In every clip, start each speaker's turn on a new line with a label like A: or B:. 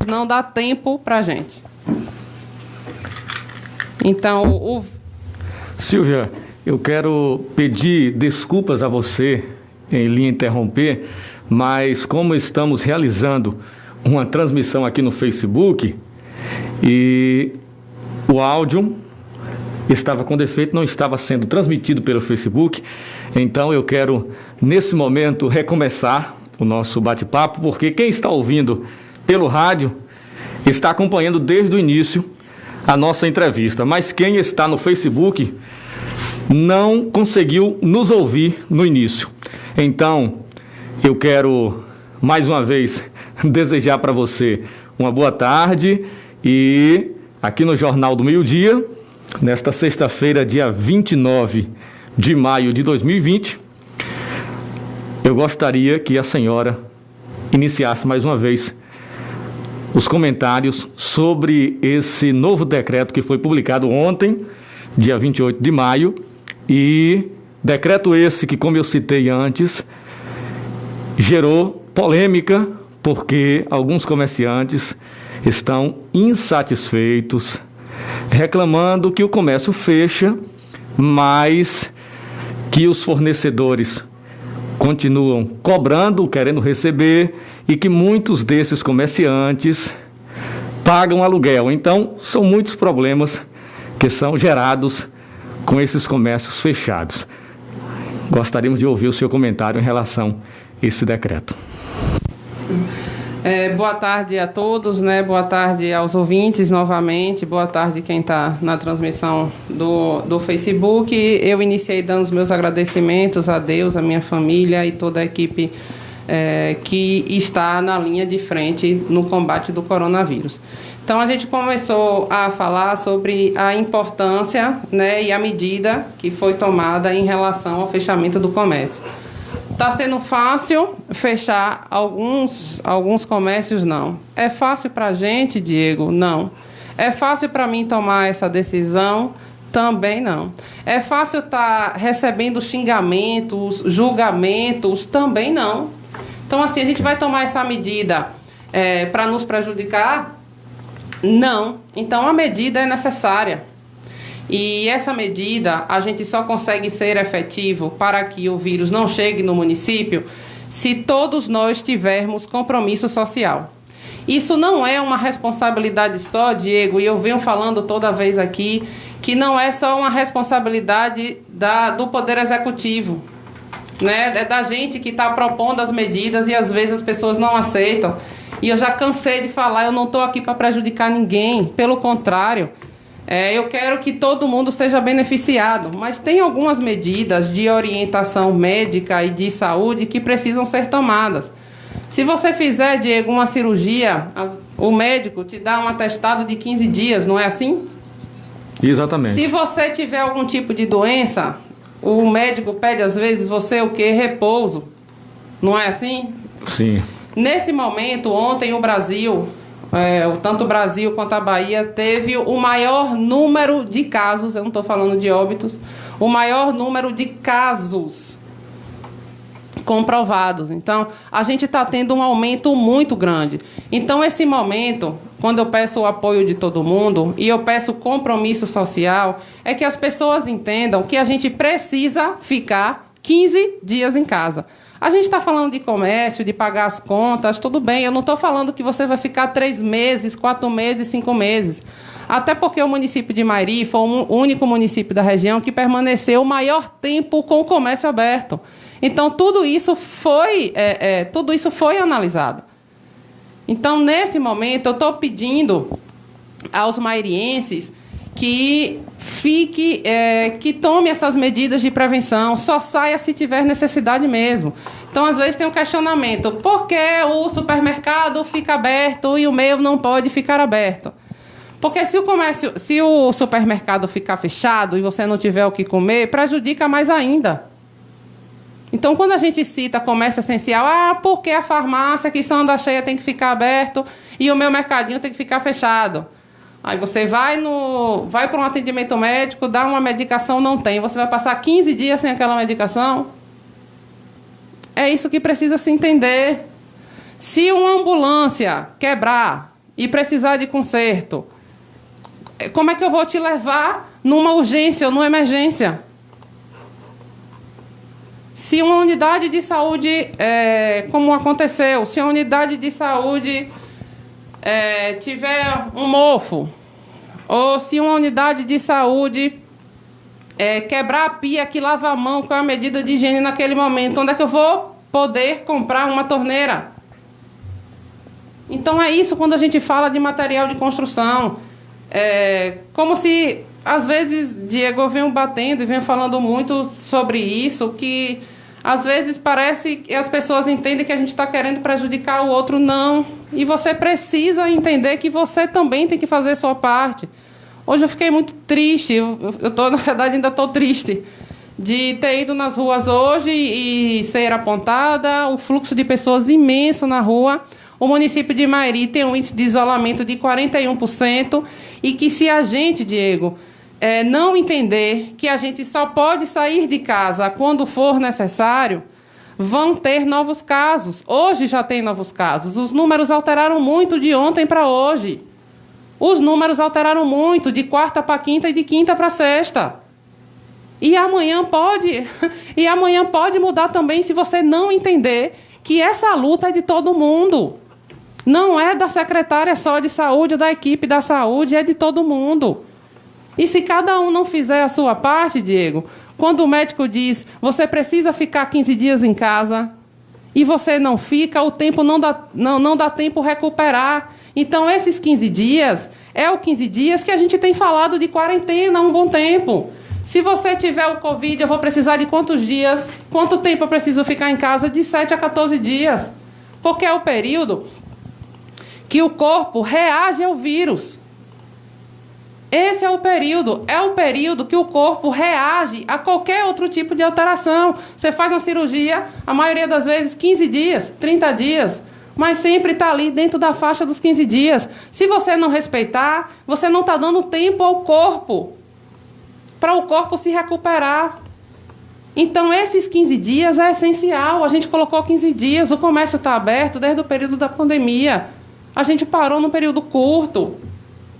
A: não dá tempo para a gente. Então,
B: Silvia, eu quero pedir desculpas a você em lhe interromper, mas como estamos realizando uma transmissão aqui no Facebook e o áudio estava com defeito, não estava sendo transmitido pelo Facebook, então eu quero, nesse momento, recomeçar o nosso bate-papo, porque quem está ouvindo pelo rádio está acompanhando desde o início a nossa entrevista, mas quem está no Facebook não conseguiu nos ouvir no início. Então, eu quero, mais uma vez, desejar para você uma boa tarde e aqui no Jornal do Meio-Dia, nesta sexta-feira, dia 29 de maio de 2020, eu gostaria que a senhora iniciasse mais uma vez os comentários sobre esse novo decreto que foi publicado ontem, dia 28 de maio, e decreto esse que, como eu citei antes, gerou polêmica porque alguns comerciantes estão insatisfeitos, reclamando que o comércio fecha, mas que os fornecedores continuam cobrando, querendo receber, e que muitos desses comerciantes pagam aluguel. Então, são muitos problemas que são gerados com esses comércios fechados. Gostaríamos de ouvir o seu comentário em relação a esse decreto.
A: Boa tarde a todos, né? Boa tarde aos ouvintes novamente, boa tarde quem está na transmissão do Facebook. Eu iniciei dando os meus agradecimentos a Deus, a minha família e toda a equipe que está na linha de frente no combate do coronavírus. Então, a gente começou a falar sobre a importância, né, e a medida que foi tomada em relação ao fechamento do comércio. Está sendo fácil fechar alguns comércios? Não. É fácil para a gente, Diego? Não. É fácil para mim tomar essa decisão? Também não. É fácil estar recebendo xingamentos, julgamentos? Também não. Então, assim, a gente vai tomar essa medida para nos prejudicar? Não. Então, a medida é necessária. E essa medida, a gente só consegue ser efetivo para que o vírus não chegue no município se todos nós tivermos compromisso social. Isso não é uma responsabilidade só, Diego, e eu venho falando toda vez aqui, que não é só uma responsabilidade do Poder Executivo, né? É da gente que está propondo as medidas e às vezes as pessoas não aceitam. E eu já cansei de falar, eu não estou aqui para prejudicar ninguém, pelo contrário. Eu quero que todo mundo seja beneficiado, mas tem algumas medidas de orientação médica e de saúde que precisam ser tomadas. Se você fizer, Diego, uma cirurgia, o médico te dá um atestado de 15 dias, não é assim?
B: Exatamente.
A: Se você tiver algum tipo de doença, o médico pede às vezes você o quê? Repouso. Não é assim?
B: Sim.
A: Nesse momento, ontem o Brasil... tanto o Brasil quanto a Bahia teve o maior número de casos, eu não estou falando de óbitos, o maior número de casos comprovados. Então, a gente está tendo um aumento muito grande. Então, esse momento, quando eu peço o apoio de todo mundo e eu peço compromisso social, é que as pessoas entendam que a gente precisa ficar 15 dias em casa. A gente está falando de comércio, de pagar as contas, tudo bem. Eu não estou falando que você vai ficar 3 meses, 4 meses, 5 meses. Até porque o município de Mairi foi o único município da região que permaneceu o maior tempo com o comércio aberto. Então, tudo isso foi analisado. Então, nesse momento, eu estou pedindo aos mairienses que que tome essas medidas de prevenção, só saia se tiver necessidade mesmo. Então, às vezes tem um questionamento, por que o supermercado fica aberto e o meu não pode ficar aberto? Porque se o supermercado ficar fechado e você não tiver o que comer, prejudica mais ainda. Então, quando a gente cita comércio essencial, porque a farmácia que só anda cheia tem que ficar aberto e o meu mercadinho tem que ficar fechado. Aí você vai para um atendimento médico, dá uma medicação, não tem. Você vai passar 15 dias sem aquela medicação? É isso que precisa se entender. Se uma ambulância quebrar e precisar de conserto, como é que eu vou te levar numa urgência ou numa emergência? Se uma unidade de saúde, como aconteceu, se a unidade de saúde tiver um mofo, ou se uma unidade de saúde quebrar a pia que lava a mão, qual é a medida de higiene naquele momento? Onde é que eu vou poder comprar uma torneira? Então é isso quando a gente fala de material de construção. Como se, às vezes, Diego, eu venho batendo e venho falando muito sobre isso, que às vezes parece que as pessoas entendem que a gente está querendo prejudicar o outro. Não. E você precisa entender que você também tem que fazer a sua parte. Hoje eu fiquei muito triste, na verdade ainda estou triste, de ter ido nas ruas hoje e ser apontada, o fluxo de pessoas imenso na rua. O município de Mairi tem um índice de isolamento de 41%, e que se a gente, Diego, não entender que a gente só pode sair de casa quando for necessário, vão ter novos casos. Hoje já tem novos casos. Os números alteraram muito de ontem para hoje. Os números alteraram muito de quarta para quinta e de quinta para sexta. E amanhã pode mudar também, se você não entender que essa luta é de todo mundo. Não é da secretária só de saúde, da equipe da saúde, é de todo mundo. E se cada um não fizer a sua parte, Diego, quando o médico diz, você precisa ficar 15 dias em casa, e você não fica, o tempo não dá tempo recuperar. Então, esses 15 dias, é o 15 dias que a gente tem falado de quarentena há um bom tempo. Se você tiver o Covid, eu vou precisar de quantos dias? Quanto tempo eu preciso ficar em casa? De 7 a 14 dias. Porque é o período que o corpo reage ao vírus. Esse é o período que o corpo reage a qualquer outro tipo de alteração. Você faz uma cirurgia, a maioria das vezes, 15 dias, 30 dias, mas sempre está ali dentro da faixa dos 15 dias. Se você não respeitar, você não está dando tempo ao corpo, para o corpo se recuperar. Então, esses 15 dias é essencial. A gente colocou 15 dias, o comércio está aberto desde o período da pandemia. A gente parou num período curto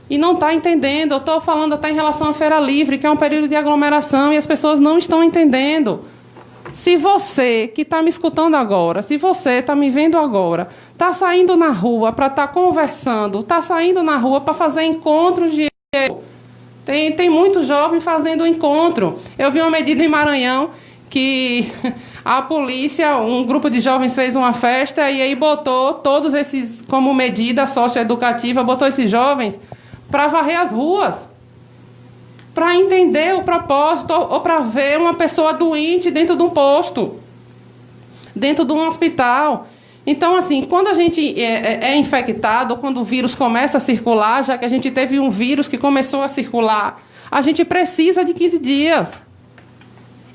A: e não está entendendo. Eu estou falando até em relação à Feira Livre, que é um período de aglomeração, e as pessoas não estão entendendo. Se você que está me escutando agora, se você está me vendo agora, está saindo na rua para estar conversando, está saindo na rua para fazer encontros de... Tem muito jovem fazendo encontro. Eu vi uma medida em Maranhão que a polícia, um grupo de jovens fez uma festa e aí botou todos esses, como medida socioeducativa, botou esses jovens para varrer as ruas, para entender o propósito, ou para ver uma pessoa doente dentro de um posto, dentro de um hospital. Então, assim, quando a gente é infectado, quando o vírus começa a circular, já que a gente teve um vírus que começou a circular, a gente precisa de 15 dias.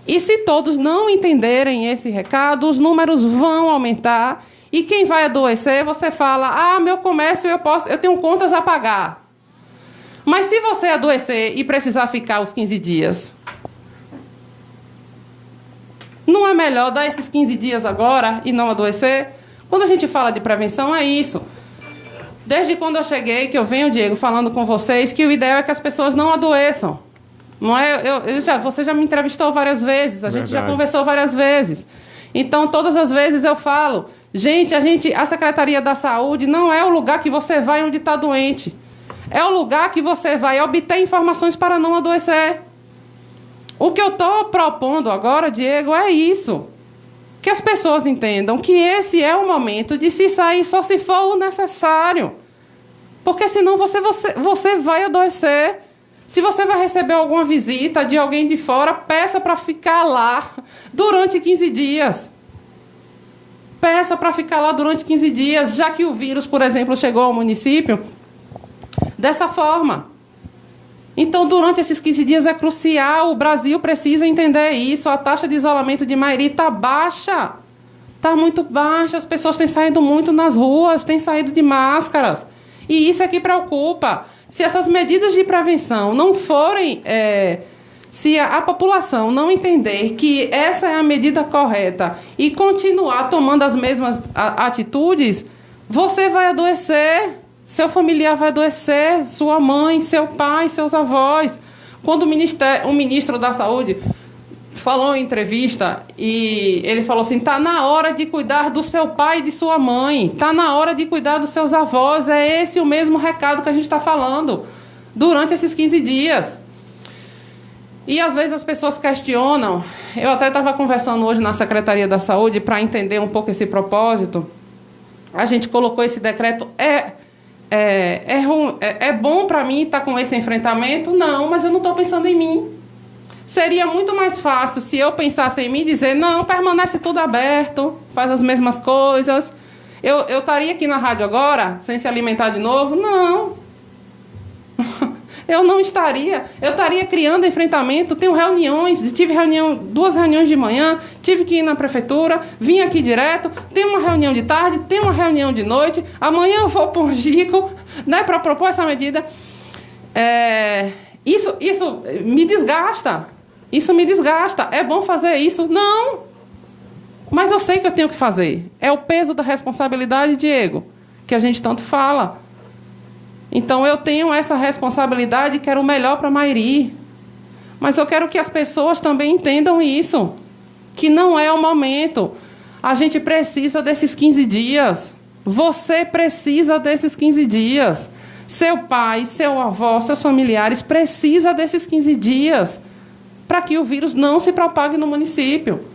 A: E se todos não entenderem esse recado, os números vão aumentar. E quem vai adoecer, você fala, meu comércio, eu tenho contas a pagar. Mas se você adoecer e precisar ficar os 15 dias, não é melhor dar esses 15 dias agora e não adoecer? Quando a gente fala de prevenção, é isso. Desde quando eu cheguei, que eu venho, Diego, falando com vocês, que o ideal é que as pessoas não adoeçam. Não é, você já me entrevistou várias vezes, a gente já conversou várias vezes. Então, todas as vezes eu falo, a Secretaria da Saúde não é o lugar que você vai onde está doente. É o lugar que você vai obter informações para não adoecer. O que eu estou propondo agora, Diego, é isso. Que as pessoas entendam que esse é o momento de se sair só se for o necessário. Porque senão você vai adoecer. Se você vai receber alguma visita de alguém de fora, peça para ficar lá durante 15 dias. Peça para ficar lá durante 15 dias, já que o vírus, por exemplo, chegou ao município dessa forma. Então, durante esses 15 dias é crucial, o Brasil precisa entender isso. A taxa de isolamento de Mairi está baixa, está muito baixa, as pessoas têm saído muito nas ruas, têm saído de máscaras. E isso é que preocupa. Se essas medidas de prevenção não forem... se a população não entender que essa é a medida correta e continuar tomando as mesmas atitudes, você vai adoecer. Seu familiar vai adoecer, sua mãe, seu pai, seus avós. Quando o ministro da Saúde falou em entrevista e ele falou assim, está na hora de cuidar do seu pai e de sua mãe, está na hora de cuidar dos seus avós, é esse o mesmo recado que a gente está falando durante esses 15 dias. E às vezes as pessoas questionam, eu até estava conversando hoje na Secretaria da Saúde para entender um pouco esse propósito, a gente colocou esse decreto, é bom para mim estar com esse enfrentamento? Não, mas eu não estou pensando em mim. Seria muito mais fácil se eu pensasse em mim e dizer, não, permanece tudo aberto, faz as mesmas coisas. Eu estaria aqui na rádio agora, sem se alimentar de novo? Não. Eu não estaria. Eu estaria criando enfrentamento, tenho reuniões, tive 2 reuniões de manhã, tive que ir na prefeitura, vim aqui direto, tenho uma reunião de tarde, tenho uma reunião de noite, amanhã eu vou para o Gico, né, para propor essa medida. Isso me desgasta. Isso me desgasta. É bom fazer isso? Não. Mas eu sei que eu tenho que fazer. É o peso da responsabilidade, Diego, que a gente tanto fala. Então, eu tenho essa responsabilidade e quero o melhor para Mairi. Mas eu quero que as pessoas também entendam isso. Que não é o momento. A gente precisa desses 15 dias. Você precisa desses 15 dias. Seu pai, seu avô, seus familiares precisam desses 15 dias para que o vírus não se propague no município.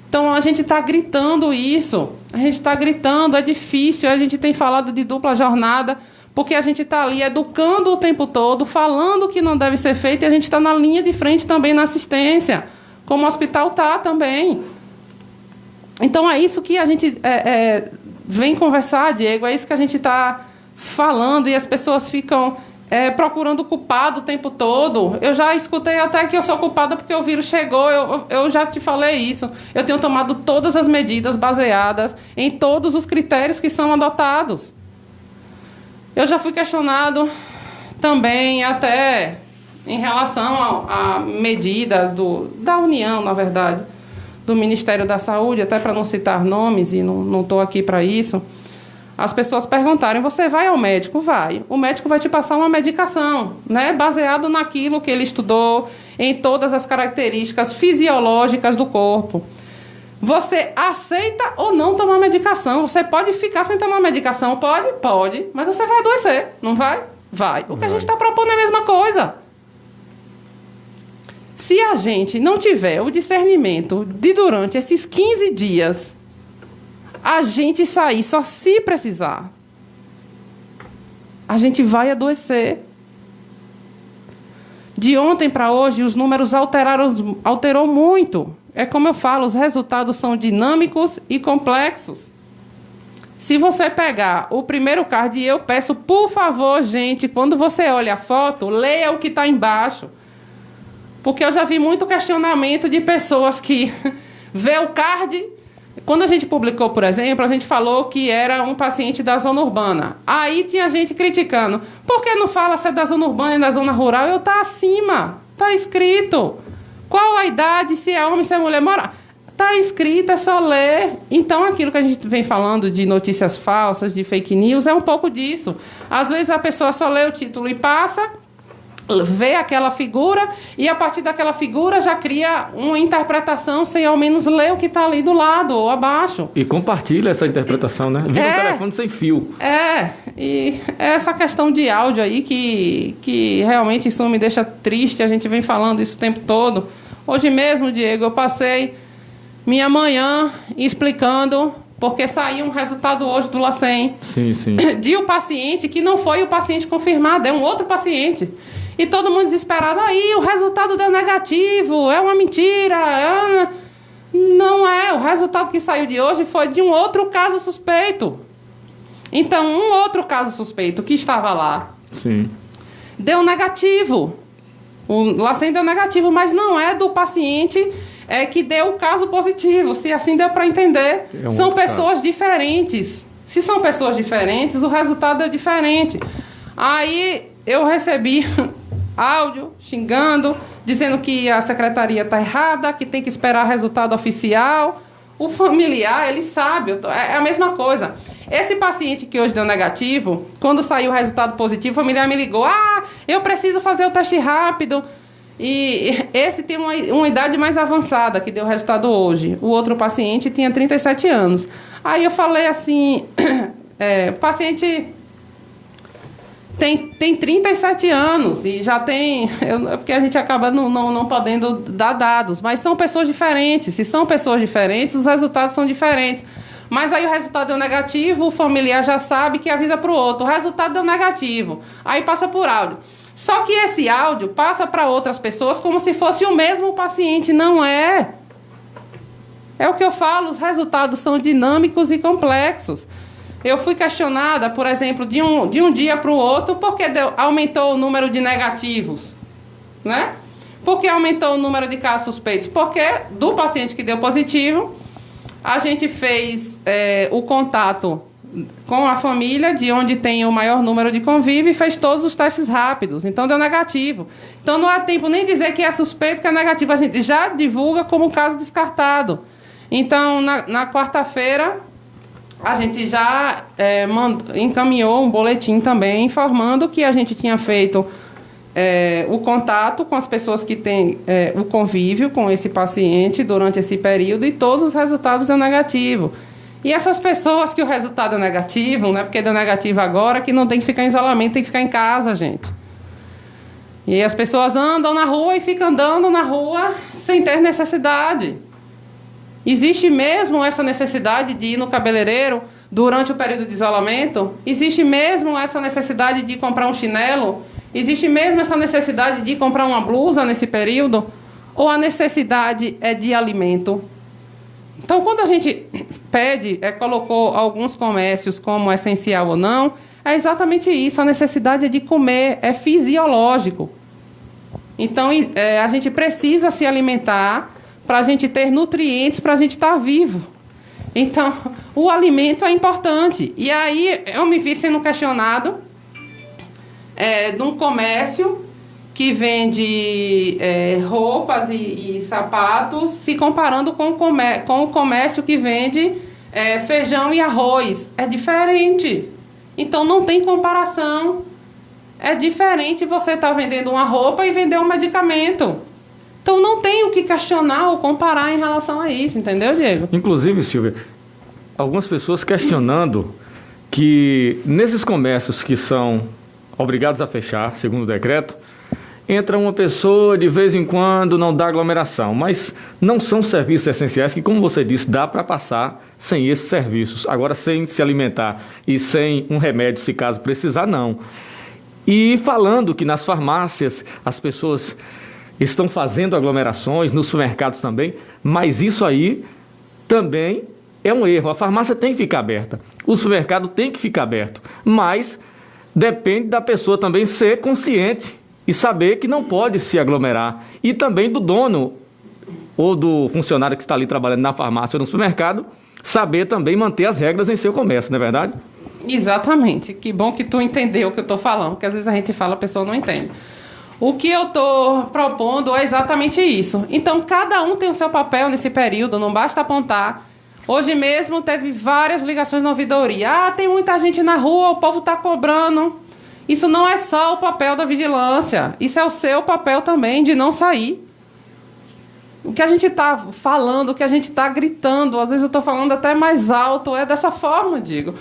A: Então, a gente está gritando isso. A gente está gritando, é difícil. A gente tem falado de dupla jornada, porque a gente está ali educando o tempo todo, falando o que não deve ser feito, e a gente está na linha de frente também na assistência, como o hospital está também. Então, é isso que a gente vem conversar, Diego, é isso que a gente está falando, e as pessoas ficam procurando o culpado o tempo todo. Eu já escutei até que eu sou culpada porque o vírus chegou, eu já te falei isso. Eu tenho tomado todas as medidas baseadas em todos os critérios que são adotados. Eu já fui questionado também até em relação a medidas da União, na verdade, do Ministério da Saúde, até para não citar nomes, e não estou aqui para isso. As pessoas perguntarem, você vai ao médico? Vai. O médico vai te passar uma medicação, né, baseado naquilo que ele estudou, em todas as características fisiológicas do corpo. Você aceita ou não tomar medicação? Você pode ficar sem tomar medicação? Pode? Pode. Mas você vai adoecer, não vai? Vai. O que a gente está propondo é a mesma coisa. Se a gente não tiver o discernimento de, durante esses 15 dias, a gente sair só se precisar, a gente vai adoecer. De ontem para hoje, os números alterou muito. É como eu falo, os resultados são dinâmicos e complexos. Se você pegar o primeiro card, e eu peço, por favor, gente, quando você olha a foto, leia o que está embaixo. Porque eu já vi muito questionamento de pessoas que vê o card. Quando a gente publicou, por exemplo, a gente falou que era um paciente da zona urbana. Aí tinha gente criticando. Por que não fala se é da zona urbana e da zona rural? Eu tá acima, tá escrito. Qual a idade, se é homem, se é mulher, mora? Tá escrito, é só ler. Então, aquilo que a gente vem falando de notícias falsas, de fake news, é um pouco disso. Às vezes a pessoa só lê o título e passa, vê aquela figura, e a partir daquela figura já cria uma interpretação sem ao menos ler o que está ali do lado ou abaixo.
B: E compartilha essa interpretação, né? Vira um telefone sem fio.
A: E essa questão de áudio aí que realmente isso me deixa triste, a gente vem falando isso o tempo todo. Hoje mesmo, Diego, eu passei minha manhã explicando, porque saiu um resultado hoje do LACEN.
B: Sim.
A: De um paciente que não foi o paciente confirmado, é um outro paciente. E todo mundo desesperado, aí o resultado deu negativo, é uma mentira. Não é, o resultado que saiu de hoje foi de um outro caso suspeito. Então, um outro caso suspeito que estava lá,
B: sim,
A: deu negativo. O LACEN deu negativo, mas não é do paciente que deu o caso positivo, se assim deu para entender. São pessoas diferentes. Se são pessoas diferentes, o resultado é diferente. Aí eu recebi áudio xingando, dizendo que a secretaria está errada, que tem que esperar resultado oficial. O familiar, ele sabe, é a mesma coisa. Esse paciente que hoje deu negativo, quando saiu o resultado positivo, o familiar me ligou, eu preciso fazer o teste rápido. E esse tem uma idade mais avançada, que deu resultado hoje. O outro paciente tinha 37 anos. Aí eu falei assim, o paciente tem 37 anos e já tem... porque a gente acaba não podendo dar dados, mas são pessoas diferentes. Se são pessoas diferentes, os resultados são diferentes. Mas aí o resultado deu negativo, o familiar já sabe que avisa para o outro. O resultado deu negativo. Aí passa por áudio. Só que esse áudio passa para outras pessoas como se fosse o mesmo paciente. Não é. É o que eu falo, os resultados são dinâmicos e complexos. Eu fui questionada, por exemplo, de um dia para o outro, porque aumentou o número de negativos. Né? Por que aumentou o número de casos suspeitos? Porque do paciente que deu positivo, a gente fez o contato com a família, de onde tem o maior número de convívio, e fez todos os testes rápidos. Então, deu negativo. Então, não há tempo nem dizer que é suspeito, que é negativo. A gente já divulga como caso descartado. Então, na quarta-feira, a gente já encaminhou um boletim também, informando que a gente tinha feito o contato com as pessoas que têm o convívio com esse paciente durante esse período, e todos os resultados deu negativo. E essas pessoas que o resultado é negativo, não é porque deu negativo agora que não tem que ficar em isolamento, tem que ficar em casa, gente. E as pessoas andam na rua e ficam andando na rua sem ter necessidade. Existe mesmo essa necessidade de ir no cabeleireiro durante o período de isolamento? Existe mesmo essa necessidade de comprar um chinelo? Existe mesmo essa necessidade de comprar uma blusa nesse período? Ou a necessidade é de alimento? Então, quando a gente pede, colocou alguns comércios como essencial ou não, é exatamente isso. A necessidade é de comer, é fisiológico. Então, a gente precisa se alimentar para a gente ter nutrientes, para a gente estar vivo. Então, o alimento é importante. E aí, eu me vi sendo questionado de um comércio que vende roupas e sapatos, se comparando com o comércio que vende feijão e arroz. É diferente. Então, não tem comparação. É diferente você estar vendendo uma roupa e vender um medicamento. Então, não tem o que questionar ou comparar em relação a isso, entendeu, Diego?
B: Inclusive, Silvia, algumas pessoas questionando que nesses comércios que são obrigados a fechar, segundo o decreto, entra uma pessoa de vez em quando, não dá aglomeração, mas não são serviços essenciais que, como você disse, dá para passar sem esses serviços. Agora, sem se alimentar e sem um remédio, se caso precisar, não. E falando que nas farmácias as pessoas estão fazendo aglomerações, nos supermercados também, mas isso aí também é um erro. A farmácia tem que ficar aberta, o supermercado tem que ficar aberto, mas depende da pessoa também ser consciente e saber que não pode se aglomerar. E também do dono ou do funcionário que está ali trabalhando na farmácia ou no supermercado, saber também manter as regras em seu comércio, não é verdade?
A: Exatamente. Que bom que tu entendeu o que eu estou falando, porque às vezes a gente fala, a pessoa não entende. O que eu estou propondo é exatamente isso. Então, cada um tem o seu papel nesse período, não basta apontar. Hoje mesmo teve várias ligações na ouvidoria. Tem muita gente na rua, o povo está cobrando. Isso não é só o papel da vigilância, isso é o seu papel também de não sair. O que a gente está falando, o que a gente está gritando, às vezes eu estou falando até mais alto, é dessa forma, digo.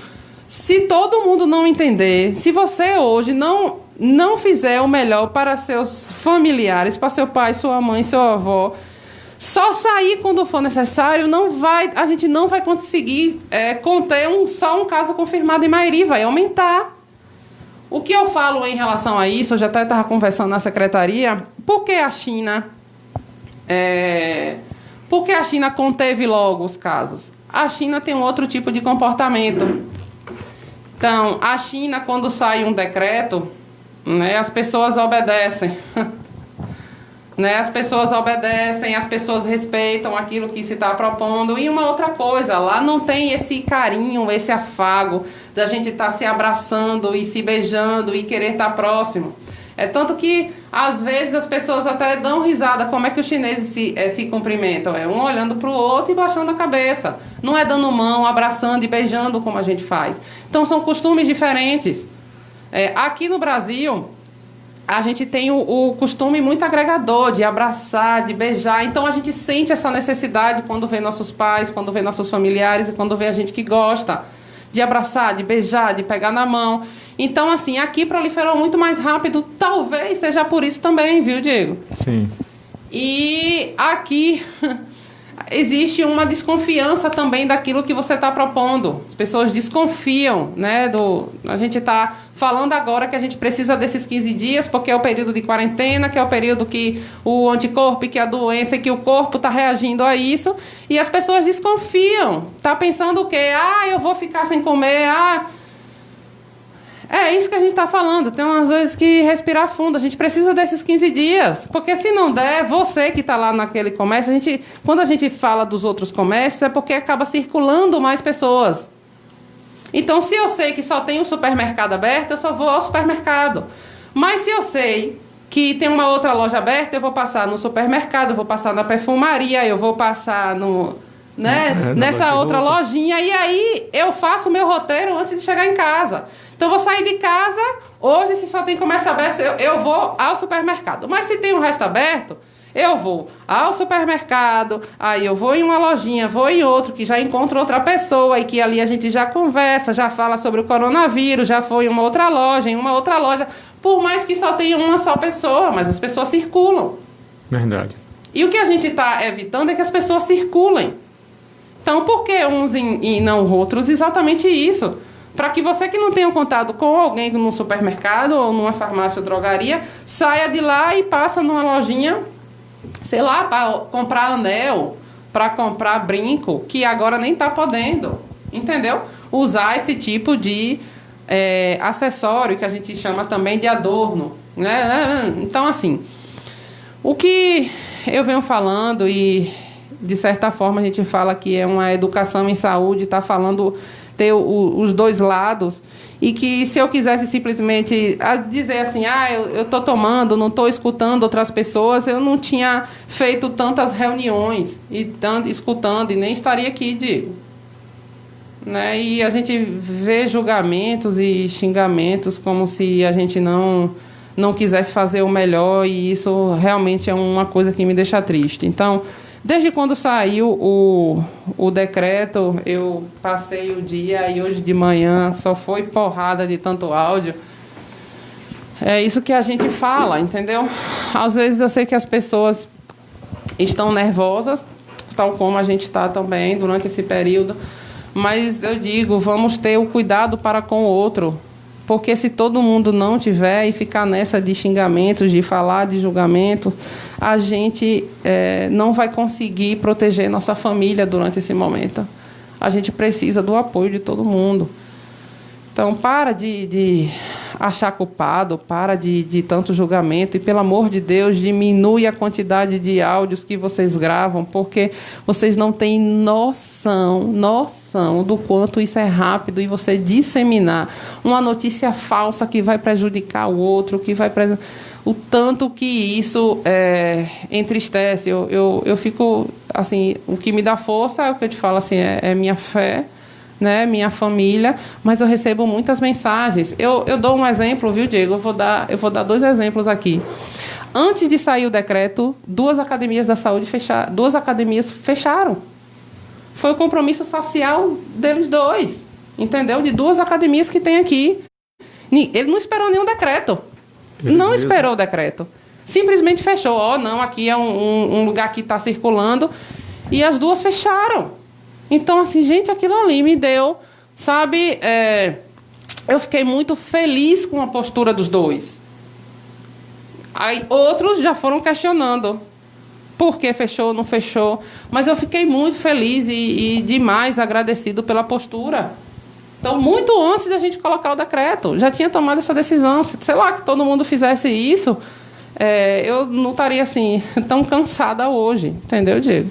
A: Se todo mundo não entender, se você hoje não fizer o melhor para seus familiares, para seu pai, sua mãe, seu avô, só sair quando for necessário, a gente não vai conseguir conter só um caso confirmado em Mairi, vai aumentar. O que eu falo em relação a isso, eu já até estava conversando na secretaria, por que a China conteve logo os casos? A China tem um outro tipo de comportamento. Então, a China, quando sai um decreto, né, as pessoas obedecem. Né, as pessoas obedecem, as pessoas respeitam aquilo que se está propondo. E uma outra coisa, lá não tem esse carinho, esse afago da gente estar se abraçando e se beijando e querer estar próximo. É tanto que, às vezes, as pessoas até dão risada. Como é que os chineses se cumprimentam? É um olhando para o outro e baixando a cabeça. Não é dando mão, abraçando e beijando como a gente faz. Então, são costumes diferentes. Aqui no Brasil, a gente tem o costume muito agregador de abraçar, de beijar. Então, a gente sente essa necessidade quando vê nossos pais, quando vê nossos familiares e quando vê a gente que gosta de abraçar, de beijar, de pegar na mão. Então, assim, aqui proliferou muito mais rápido. Talvez seja por isso também, viu, Diego?
B: Sim.
A: E aqui existe uma desconfiança também daquilo que você está propondo. As pessoas desconfiam, né? A gente está falando agora que a gente precisa desses 15 dias, porque é o período de quarentena, que é o período que o anticorpo, que a doença, que o corpo está reagindo a isso. E as pessoas desconfiam. Tá pensando o quê? Eu vou ficar sem comer, É isso que a gente está falando. Tem umas vezes que respirar fundo. A gente precisa desses 15 dias. Porque se não der, você que está lá naquele comércio... Quando a gente fala dos outros comércios, é porque acaba circulando mais pessoas. Então, se eu sei que só tem um supermercado aberto, eu só vou ao supermercado. Mas se eu sei que tem uma outra loja aberta, eu vou passar no supermercado, eu vou passar na perfumaria, eu vou passar nessa outra lojinha. E aí eu faço o meu roteiro antes de chegar em casa. Então, eu vou sair de casa, hoje, se só tem comércio aberto, eu vou ao supermercado. Mas se tem um resto aberto, eu vou ao supermercado, aí eu vou em uma lojinha, vou em outro, que já encontro outra pessoa, e que ali a gente já conversa, já fala sobre o coronavírus, já foi em uma outra loja, por mais que só tenha uma só pessoa, mas as pessoas circulam.
B: Verdade.
A: E o que a gente está evitando é que as pessoas circulem. Então, por que uns e não outros? Exatamente isso. Para que você que não tenha contato com alguém num supermercado ou numa farmácia ou drogaria, saia de lá e passa numa lojinha, sei lá, para comprar anel, para comprar brinco, que agora nem está podendo, entendeu? Usar esse tipo de acessório, que a gente chama também de adorno, né? Então, assim, o que eu venho falando e, de certa forma, a gente fala que é uma educação em saúde, está falando... ter os dois lados, e que se eu quisesse simplesmente dizer assim, eu estou tomando, não estou escutando outras pessoas, eu não tinha feito tantas reuniões, escutando, e nem estaria aqui, digo. Né? E a gente vê julgamentos e xingamentos como se a gente não quisesse fazer o melhor, e isso realmente é uma coisa que me deixa triste. Então, desde quando saiu o decreto, eu passei o dia e hoje de manhã só foi porrada de tanto áudio. É isso que a gente fala, entendeu? Às vezes eu sei que as pessoas estão nervosas, tal como a gente está também durante esse período, mas eu digo, vamos ter o cuidado para com o outro. Porque se todo mundo não tiver e ficar nessa de xingamentos, de falar de julgamento, a gente não vai conseguir proteger nossa família durante esse momento. A gente precisa do apoio de todo mundo. Então, para de achar culpado, para de tanto julgamento e, pelo amor de Deus, diminui a quantidade de áudios que vocês gravam, porque vocês não têm noção do quanto isso é rápido, e você disseminar uma notícia falsa que vai prejudicar o outro, o tanto que isso entristece. Eu fico, assim, o que me dá força é o que eu te falo, assim, é minha fé, né, minha família, mas eu recebo muitas mensagens. Eu dou um exemplo, viu, Diego? Eu vou dar 2 exemplos aqui. Antes de sair o decreto, 2 academias da saúde fecharam. Foi o compromisso social deles 2, entendeu? De 2 academias que tem aqui. Ele não esperou nenhum decreto. Não esperou o decreto. Simplesmente fechou. Não, aqui é um lugar que está circulando. E as 2 fecharam. Então, assim, gente, aquilo ali me deu, sabe... eu fiquei muito feliz com a postura dos 2. Aí outros já foram questionando. Por que fechou, não fechou? Mas eu fiquei muito feliz e demais agradecido pela postura. Então, muito antes da gente colocar o decreto, já tinha tomado essa decisão. Sei lá, que todo mundo fizesse isso, eu não estaria assim, tão cansada hoje. Entendeu, Diego?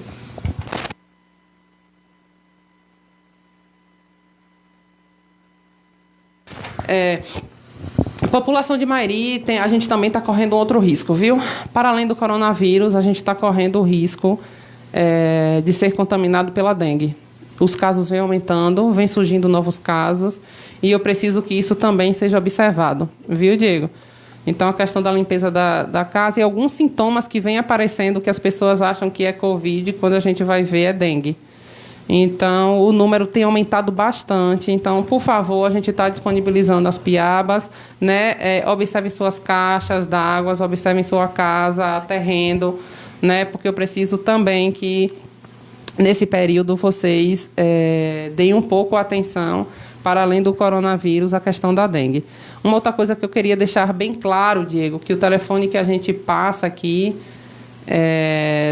A: População de Mairi, a gente também está correndo outro risco, viu? Para além do coronavírus, a gente está correndo o risco de ser contaminado pela dengue. Os casos vêm aumentando, vêm surgindo novos casos, e eu preciso que isso também seja observado, viu, Diego? Então, a questão da limpeza da casa e alguns sintomas que vêm aparecendo que as pessoas acham que é Covid, quando a gente vai ver é dengue. Então, o número tem aumentado bastante. Então, por favor, a gente está disponibilizando as piabas, né? Observem suas caixas d'água, observem sua casa, terreno, né? Porque eu preciso também que, nesse período, vocês deem um pouco atenção para além do coronavírus, a questão da dengue. Uma outra coisa que eu queria deixar bem claro, Diego, que o telefone que a gente passa aqui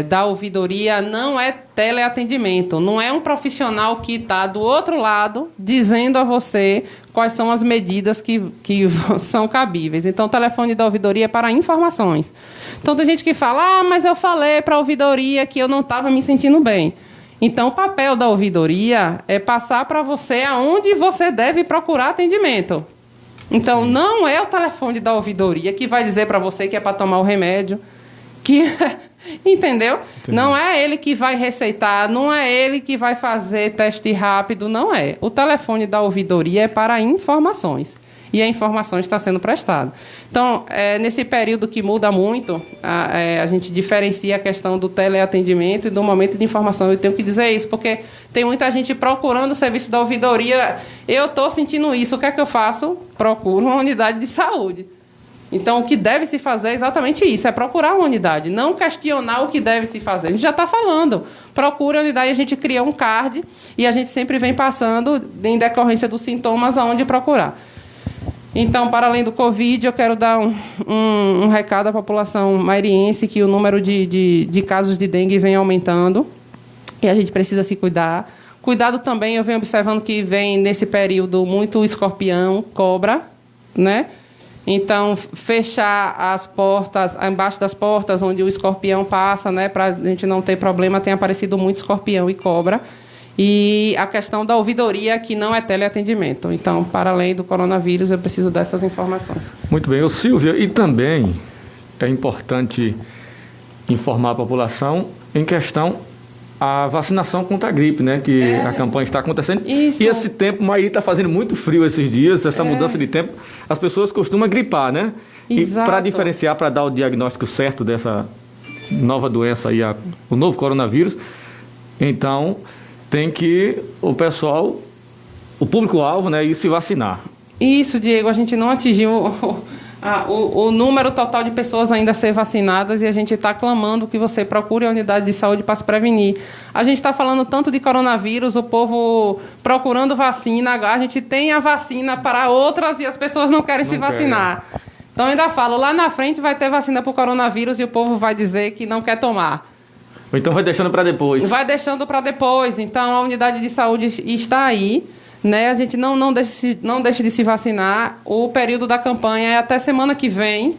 A: da ouvidoria não é teleatendimento, não é um profissional que está do outro lado dizendo a você quais são as medidas que são cabíveis. Então, o telefone da ouvidoria é para informações. Então, tem gente que fala, mas eu falei para a ouvidoria que eu não estava me sentindo bem. Então, o papel da ouvidoria é passar para você aonde você deve procurar atendimento. Então, não é o telefone da ouvidoria que vai dizer para você que é para tomar o remédio, entendeu? Entendi. Não é ele que vai receitar, não é ele que vai fazer teste rápido, não é. O telefone da ouvidoria é para informações. E a informação está sendo prestada. Então, nesse período que muda muito, a gente diferencia a questão do teleatendimento e do momento de informação. Eu tenho que dizer isso, porque tem muita gente procurando o serviço da ouvidoria. Eu estou sentindo isso, o que é que eu faço? Procuro uma unidade de saúde. Então, o que deve se fazer é exatamente isso, é procurar uma unidade, não questionar o que deve se fazer. A gente já está falando. Procura a unidade, a gente cria um card e a gente sempre vem passando, em decorrência dos sintomas, aonde procurar. Então, para além do Covid, eu quero dar um recado à população mairiense que o número de casos de dengue vem aumentando e a gente precisa se cuidar. Cuidado também, eu venho observando que vem, nesse período, muito escorpião, cobra, né? Então, fechar as portas, embaixo das portas, onde o escorpião passa, né? Para a gente não ter problema, tem aparecido muito escorpião e cobra. E a questão da ouvidoria, que não é teleatendimento. Então, para além do coronavírus, eu preciso dessas informações.
B: Muito bem. Silvia, e também é importante informar a população em questão a vacinação contra a gripe, né? Que a campanha está acontecendo. Isso. E esse tempo, Mairi está fazendo muito frio esses dias, essa mudança de tempo. As pessoas costumam gripar, né? Exato. E para diferenciar, para dar o diagnóstico certo dessa nova doença aí, o novo coronavírus, então tem que o pessoal, o público-alvo, né, ir se vacinar.
A: Isso, Diego, a gente não atingiu o número total de pessoas ainda a ser vacinadas e a gente está clamando que você procure a unidade de saúde para se prevenir. A gente está falando tanto de coronavírus, o povo procurando vacina, a gente tem a vacina para outras e as pessoas não querem se vacinar. Então, ainda falo, lá na frente vai ter vacina para o coronavírus e o povo vai dizer que não quer tomar.
B: Ou então vai deixando para depois.
A: Vai deixando para depois. Então, a unidade de saúde está aí, né? A gente não deixe de se vacinar. O período da campanha é até semana que vem,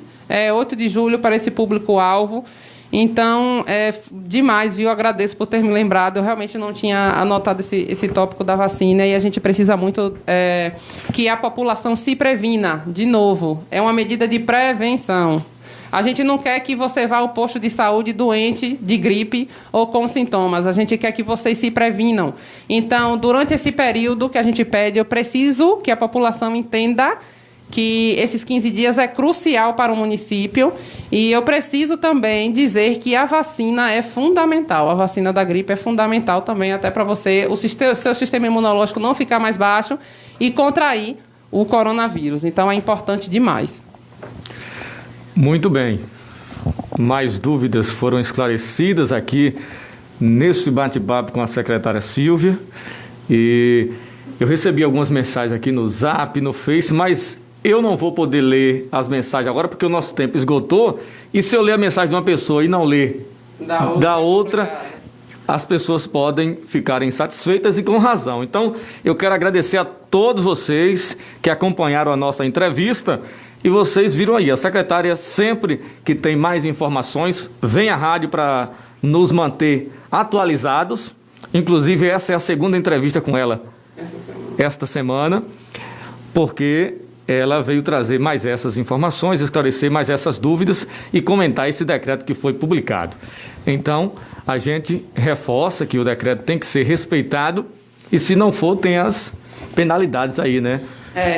A: 8 de julho, para esse público-alvo. Então, demais, viu? Agradeço por ter me lembrado. Eu realmente não tinha anotado esse tópico da vacina e a gente precisa muito que a população se previna. De novo, é uma medida de prevenção. A gente não quer que você vá ao posto de saúde doente, de gripe ou com sintomas. A gente quer que vocês se previnam. Então, durante esse período que a gente pede, eu preciso que a população entenda que esses 15 dias é crucial para o município e eu preciso também dizer que a vacina é fundamental. A vacina da gripe é fundamental também até para você, o seu sistema imunológico não ficar mais baixo e contrair o coronavírus. Então, é importante demais.
B: Muito bem. Mais dúvidas foram esclarecidas aqui nesse bate-papo com a secretária Silvia. E eu recebi algumas mensagens aqui no Zap, no Face, mas eu não vou poder ler as mensagens agora porque o nosso tempo esgotou. E se eu ler a mensagem de uma pessoa e não ler da outra, as pessoas podem ficar insatisfeitas e com razão. Então, eu quero agradecer a todos vocês que acompanharam a nossa entrevista. E vocês viram aí, a secretária sempre que tem mais informações, vem à rádio para nos manter atualizados. Inclusive, essa é a segunda entrevista com ela esta semana, porque ela veio trazer mais essas informações, esclarecer mais essas dúvidas e comentar esse decreto que foi publicado. Então, a gente reforça que o decreto tem que ser respeitado e, se não for, tem as penalidades aí, né?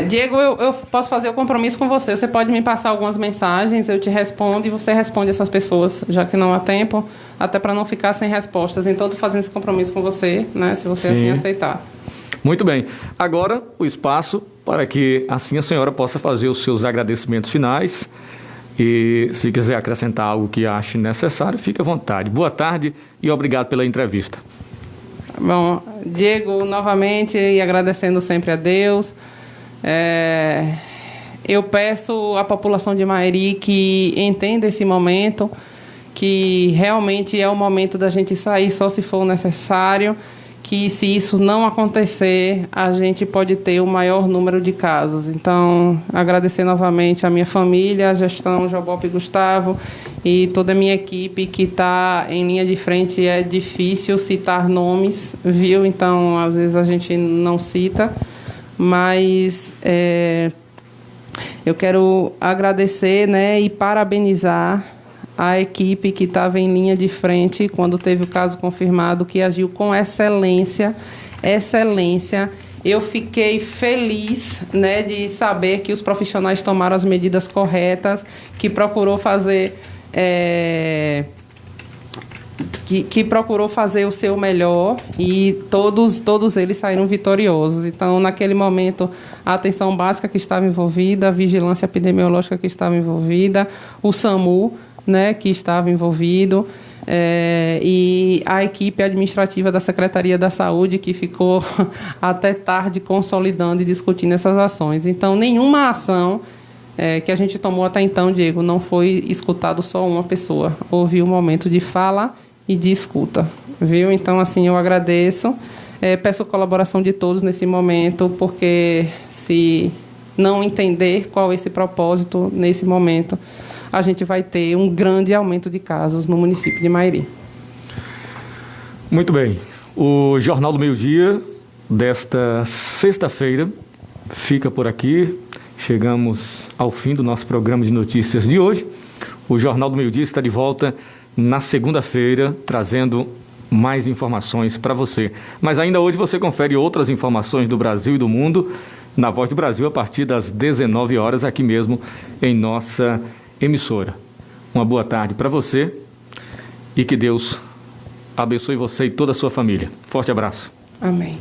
A: Diego, eu posso fazer o compromisso com você. Você pode me passar algumas mensagens, eu te respondo e você responde essas pessoas, já que não há tempo, até para não ficar sem respostas. Então, estou fazendo esse compromisso com você, né, se você assim aceitar.
B: Muito bem. Agora, o espaço para que assim a senhora possa fazer os seus agradecimentos finais e, se quiser acrescentar algo que ache necessário, fique à vontade. Boa tarde e obrigado pela entrevista.
A: Bom, Diego, novamente, e agradecendo sempre a Deus, eu peço à população de Mairi que entenda esse momento, que realmente é o momento da gente sair só se for necessário, que se isso não acontecer, a gente pode ter o maior número de casos. Então, agradecer novamente a minha família, a gestão Jobope e Gustavo e toda a minha equipe que está em linha de frente. É difícil citar nomes, viu? Então, às vezes a gente não cita, mas eu quero agradecer, né, e parabenizar a equipe que estava em linha de frente quando teve o caso confirmado, que agiu com excelência. Eu fiquei feliz, né, de saber que os profissionais tomaram as medidas corretas, que procurou fazer procurou fazer o seu melhor, e todos eles saíram vitoriosos. Então, naquele momento, a atenção básica que estava envolvida, a vigilância epidemiológica que estava envolvida, o SAMU, né, que estava envolvido, e a equipe administrativa da Secretaria da Saúde, que ficou até tarde consolidando e discutindo essas ações. Então, nenhuma ação que a gente tomou até então, Diego, não foi escutado só uma pessoa. Houve um momento de fala e de escuta, viu? Então, assim, eu agradeço. Peço a colaboração de todos nesse momento, porque se não entender qual é esse propósito nesse momento, a gente vai ter um grande aumento de casos no município de Mairi.
B: Muito bem. O Jornal do Meio-Dia desta sexta-feira fica por aqui. Chegamos ao fim do nosso programa de notícias de hoje. O Jornal do Meio-Dia está de volta na segunda-feira, trazendo mais informações para você. Mas ainda hoje você confere outras informações do Brasil e do mundo na Voz do Brasil a partir das 19 horas, aqui mesmo em nossa emissora. Uma boa tarde para você e que Deus abençoe você e toda a sua família. Forte abraço.
A: Amém.